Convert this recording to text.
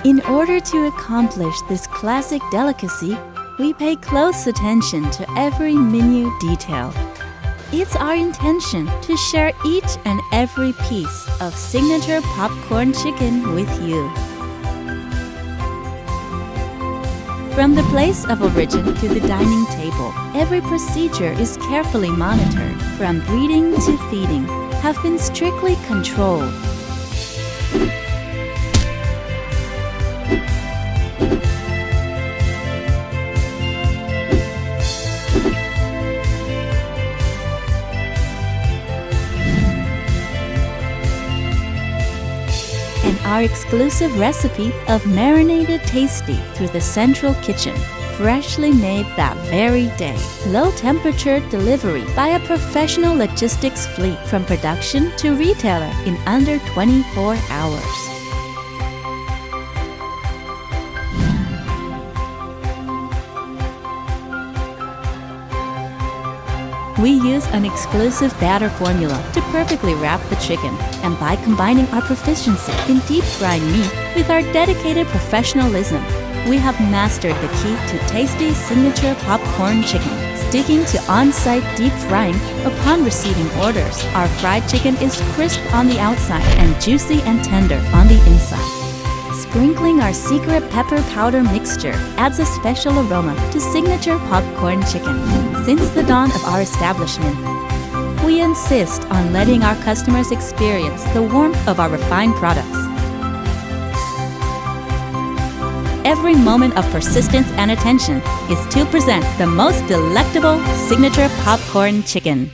In order to accomplish this classic delicacy, we pay close attention to every minute detail. It's our intention to share each and every piece of signature popcorn chicken with you. From the place of origin to the dining table, every procedure is carefully monitored. From breeding to feeding have been strictly controlled. And our exclusive recipe of marinated tasty through the central kitchen, freshly made that very day. Low temperature delivery by a professional logistics fleet from production to retailer in under 24 hours. We use an exclusive batter formula to perfectly wrap the chicken, and by combining our proficiency in deep frying meat with our dedicated professionalism, we have mastered the key to tasty signature popcorn chicken. Sticking to on-site deep frying upon receiving orders, our fried chicken is crisp on the outside and juicy and tender on the inside. Sprinkling our secret pepper powder mixture adds a special aroma to signature popcorn chicken. Since the dawn of our establishment, we insist on letting our customers experience the warmth of our refined products. Every moment of persistence and attention is to present the most delectable signature popcorn chicken.